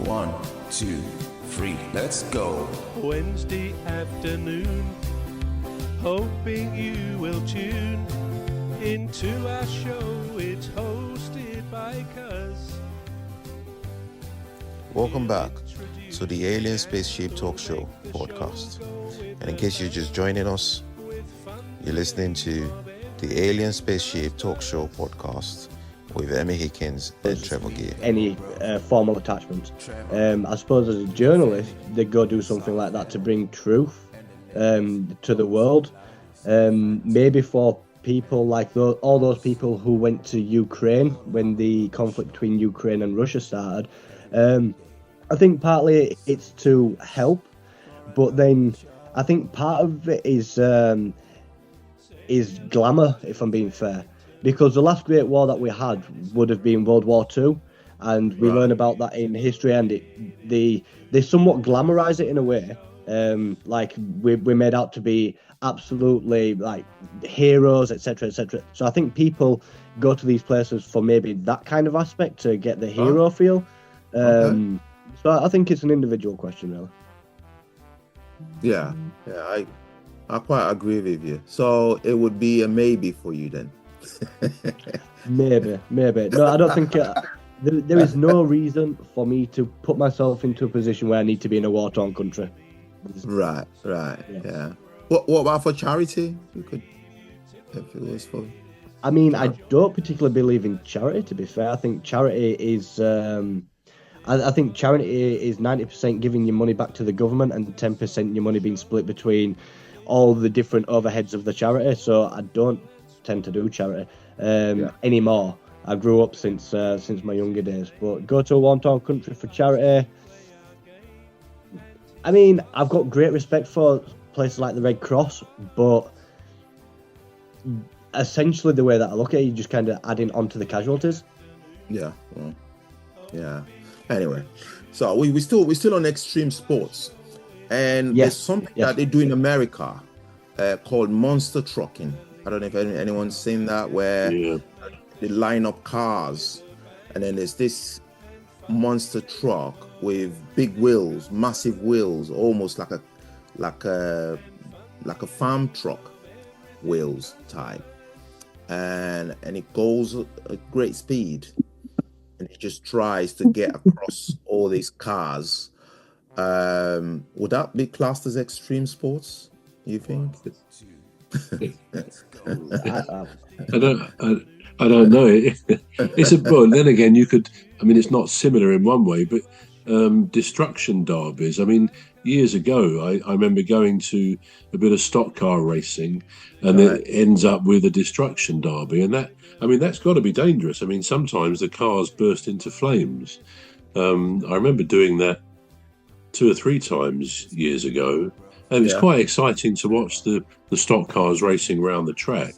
1, 2, 3, let's go. Wednesday afternoon, hoping you will tune into our show. It's hosted by Cuz. Welcome back to the Alien Spaceship Talk Show podcast. And in case you're just joining us, you're listening to the Alien Spaceship Talk Show podcast with Emmy Hikins and Trevor. Any formal attachments. I suppose as a journalist, they go do something like that to bring truth to the world. Maybe for people like all those people who went to Ukraine when the conflict between Ukraine and Russia started. I think partly it's to help, but then I think part of it is glamour, if I'm being fair, because the last great war that we had would have been World War II, and we learn about that in history, and they somewhat glamorize it in a way, like we're made out to be absolutely like heroes, etc., etc. So I think people go to these places for maybe that kind of aspect to get the hero feel. So I think it's an individual question, really. Yeah, I quite agree with you. So it would be a maybe for you then. Maybe. No, I don't think there is no reason for me to put myself into a position where I need to be in a war-torn country. Right. Yeah. What about for charity? You could, if it was for. I mean, I don't particularly believe in charity. To be fair, I think charity is. I think charity is 90% giving your money back to the government and 10% your money being split between all the different overheads of the charity. So I don't tend to do charity anymore. I grew up since my younger days, but go to a war-torn country for charity. I mean, I've got great respect for places like the Red Cross, but essentially the way that I look at it, you're just kind of adding on to the casualties. Yeah. Anyway, so we're still on extreme sports, and there's something that they do in America called monster trucking. I don't know if anyone's seen that, where they line up cars, and then there's this monster truck with big wheels, massive wheels, almost like a farm truck wheels type, and it goes at great speed. And he just tries to get across all these cars. Would that be classed as extreme sports, you think? I don't know. It's well, then again, you could. I mean, it's not similar in one way, but destruction derbies. I mean, years ago, I remember going to a bit of stock car racing, and it ends up with a destruction derby, and that's got to be dangerous. I mean, sometimes the cars burst into flames. I remember doing that 2 or 3 times years ago, and it's quite exciting to watch the stock cars racing around the track.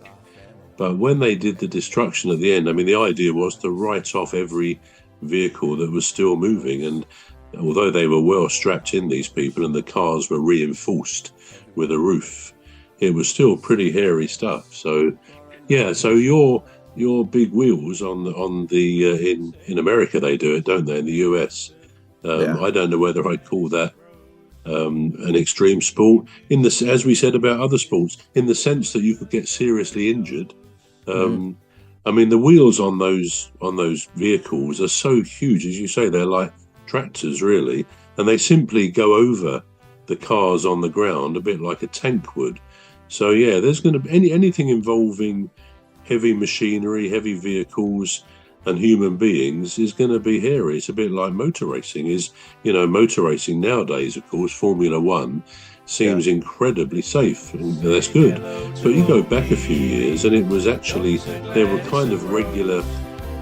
But when they did the destruction at the end, I mean, the idea was to write off every vehicle that was still moving, and although they were well strapped in, these people, and the cars were reinforced with a roof, it was still pretty hairy stuff. So so your big wheels on the in America, they do it, don't they? In the US, I don't know whether I'd call that an extreme sport, as we said about other sports, in the sense that you could get seriously injured. I mean, the wheels on those vehicles are so huge, as you say, they're like tractors really, and they simply go over the cars on the ground a bit like a tank would. So there's going to be anything involving heavy machinery, heavy vehicles and human beings is going to be hairy. It's a bit like motor racing is. Motor racing nowadays, of course, Formula One seems incredibly safe, and that's good. But you go back a few years and it was actually, there were kind of regular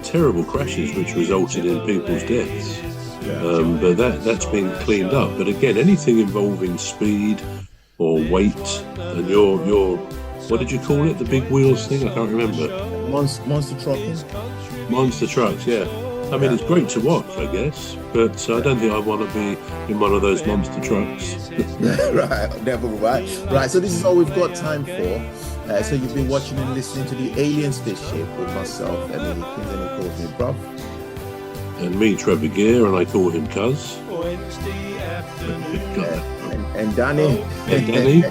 terrible crashes which resulted in people's deaths. But that's been cleaned up. But again, anything involving speed or weight, and your what did you call it? The big wheels thing? I can't remember. Monster trucking. Monster trucks, I mean, it's great to watch, I guess, but I don't think I want to be in one of those monster trucks. Right, never right. Right, so this is all we've got time for. So you've been watching and listening to the Alien Spaceship with myself, Emmy Hikins, and of course me, bruv. And me, Trevor Gear, and I call him Cuz. Wednesday afternoon. And Danny. And Danny.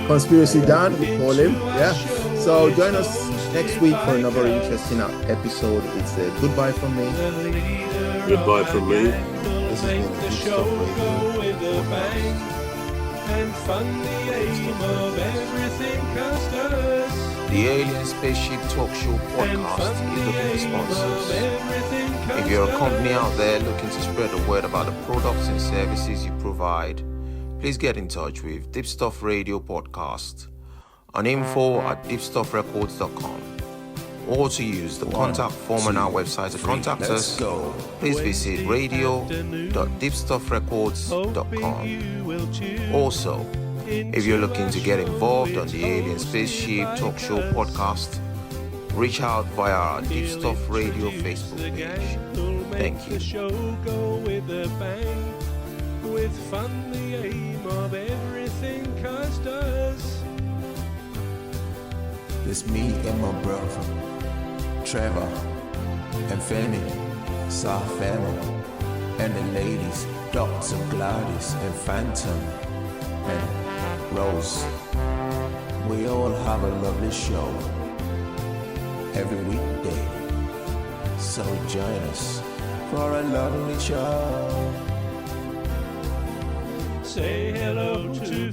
Conspiracy Dan, we call him. Yeah. So join us next week for another interesting episode. It's a goodbye from me. Goodbye from me. This has been the show Deepstuff go Radio with a bang and fund the aim of everything cast us. The Alien Spaceship Talk Show podcast is looking for sponsors. If you're a company out there looking to spread the word about the products and services you provide, please get in touch with Deepstuff Radio Podcast on info@deepstuffrecords.com, or to use the contact form on our website to contact us, please visit radio.deepstuffrecords.com. Also, if you're looking to get involved on the Alien Spaceship Talk Show podcast, reach out via our Deepstuff Radio Facebook page. Thank you. The show go with a bang, with fun the aim of everything cast us. It's me and my brother, Trevor, and Fanny, Family, and the ladies, Dr. Gladys and Phantom, and Rose. We all have a lovely show every weekday, so join us for a lovely show. Say hello to